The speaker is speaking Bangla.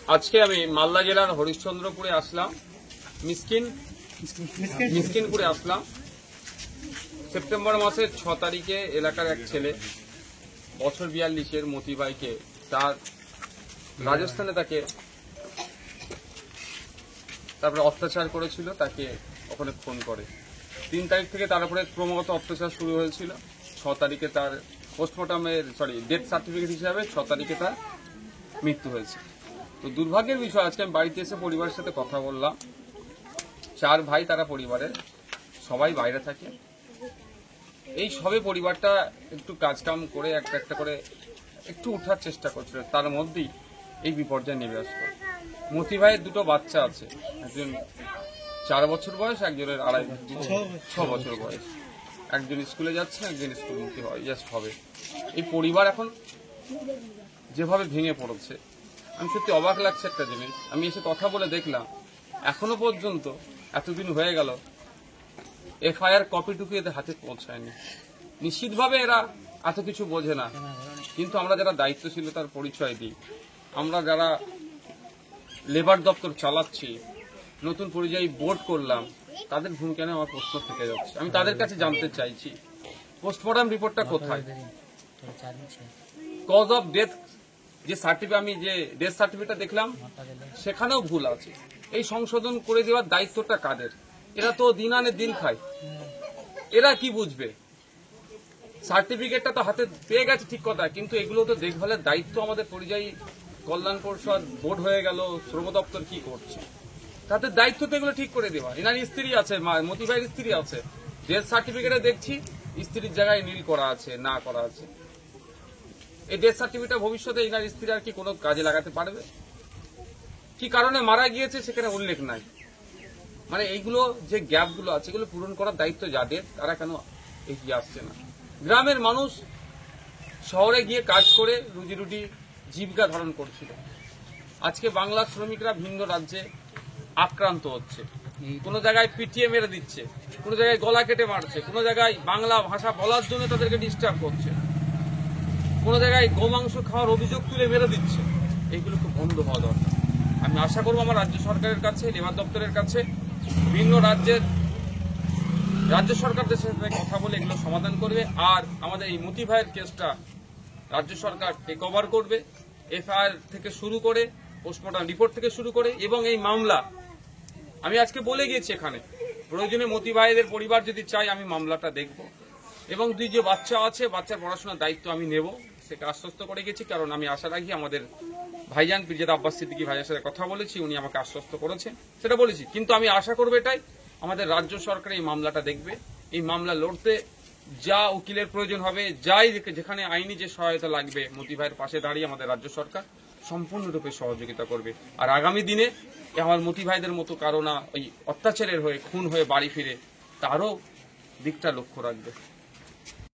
আজকে আমি মালদা জেলার হরিশ্চন্দ্রপুরে আসলাম, মিসকিনপুরে আসলাম। সেপ্টেম্বর মাসের 6 তারিখে এলাকার এক ছেলে বছর 42-এর মতি ভাইকে তার রাজস্থানে তারপরে অত্যাচার করেছিল, তাকে ওখানে খুন করে। 3 তারিখ থেকে তার উপরে ক্রমাগত অত্যাচার শুরু হয়েছিল। 6 তারিখে তার ডেথ সার্টিফিকেট হিসাবে 6 তারিখে তার মৃত্যু হয়েছে। তো দুর্ভাগ্যের বিষয়, আজকে আমি বাড়িতে এসে পরিবারের সাথে কথা বললাম। 4 ভাই, তারা পরিবারের সবাই বাইরে থাকে। এই সবে পরিবারটা একটু কাজকাম করে একটা করে একটু উঠার চেষ্টা করছিল, তার মধ্যেই এই বিপর্যয় নেমে আসলো। মতি ভাইয়ের 2টো বাচ্চা আছে, একজন 4 বছর বয়স, একজনের 6 বছর বয়স। একজন স্কুলে যাচ্ছে, একজন স্কুলমুখী হবে। এই পরিবার এখন যেভাবে ভেঙে পড়েছে, আমি সত্যি অবাক লাগছে একটা জিনিস। আমি এসে কথা বলে দেখলাম, এখনো পর্যন্ত এতদিন হয়ে গেল এফআইআর কপিটুকু এদের হাতে পৌঁছায়নি। নিশ্চিতভাবে এরা এত কিছু বোঝে না, কিন্তু আমরা যারা দায়িত্বশীলতার পরিচয় দিই, আমরা যারা লেবার দপ্তর চালাচ্ছি, নতুন পরিযায়ী বোর্ড করলাম, তাদের ভূমিকা নিয়ে আমার প্রশ্ন থেকে যাচ্ছে। আমি তাদের কাছে জানতে চাইছি, পোস্টমর্টম রিপোর্টটা কোথায়? কজ অফ ডেথ যে সার্টিফিকেট, আমি যে ডেথ সার্টিফিকেটটা দেখলাম সেখানেও ভুল আছে। এই সংশোধন করে দেওয়ার দায়িত্বটা কাদের? এরা তো দিন আনে দিন খায়, এরা কি বুঝবে? সার্টিফিকেটটা তো হাতে পেয়ে গেছে ঠিক কথা, কিন্তু এগুলো তো দেখভালের দায়িত্ব আমাদের পরিযায়ী কল্যাণ পরিষদ, বোর্ড হয়ে গেল, শ্রম দপ্তর কি করছে? তাদের দায়িত্ব তো এগুলো ঠিক করে দেওয়া। এনার স্ত্রী আছে, মতি ভাইয়ের স্ত্রী আছে, ডেথ সার্টিফিকেটে দেখছি স্ত্রীর জায়গায় নীল করা আছে, না করা আছে। এই ডেথ সার্টিফিকেট ভবিষ্যতে এনার স্ত্রী আর কি কোনো কাজে লাগাতে পারবে? কি কারণে মারা গিয়েছে সেখানে উল্লেখ নাই। মানে এইগুলো যে গ্যাপগুলো আছে, এগুলো পূরণ করার দায়িত্ব যাদের, তারা কেন এগিয়ে আসছে না? গ্রামের মানুষ শহরে গিয়ে কাজ করে রুজি রুটি জীবিকা ধারণ করছিল। আজকে বাংলার শ্রমিকরা ভিন্ন রাজ্যে আক্রান্ত হচ্ছে, কোন জায়গায় পিটিয়ে মেরে দিচ্ছে, কোন জায়গায় গলা কেটে মারছে, কোন জায়গায় বাংলা ভাষা বলার জন্য তাদেরকে ডিস্টার্ব করছে, কোন জায়গায় গোমাংস খাওয়ার অভিযোগ তুলে মেরে দিচ্ছে। এইগুলো খুব বন্ধ হওয়া দরকার। আমি আশা করবো আমার রাজ্য সরকারের কাছে, লেবার দপ্তরের কাছে, বিভিন্ন রাজ্য সরকারদের সাথে কথা বলে এগুলো সমাধান করবে। আর আমাদের এই মতি ভাইয়ের কেসটা রাজ্য সরকার টেক ওভার করবে, এফআইআর থেকে শুরু করে, পোস্টমর্টম রিপোর্ট থেকে শুরু করে, এবং এই মামলা আমি আজকে বলে গিয়েছি, এখানে প্রয়োজনে মতি ভাইদের পরিবার যদি চাই আমি মামলাটা দেখব, এবং 2 যে বাচ্চা আছে, বাচ্চার পড়াশোনার দায়িত্ব আমি নেব, সেটা আশ্বস্ত করে গেছি। কারণ আমি আশা রাখি আমাদের ভাইজান পিরজাদা আব্বাস সিদ্দিকী ভাইয়ের সাথে কথা বলেছি, উনি আমাকে আশ্বস্ত করেছেন, সেটা বলেছি। কিন্তু আমি আশা করবো এটাই, আমাদের রাজ্য সরকার এই মামলাটা দেখবে। এই মামলা লড়তে যা উকিলের প্রয়োজন হবে, যেখানে আইনি যে সহায়তা লাগবে, মতি ভাইয়ের পাশে দাঁড়িয়ে আমাদের রাজ্য সরকার সম্পূর্ণরূপে সহযোগিতা করবে। আর আগামী দিনে আমার মতি ভাইদের মতো কারো না ওই অত্যাচারের হয়ে, খুন হয়ে বাড়ি ফিরে, তারও দিকটা লক্ষ্য রাখবে।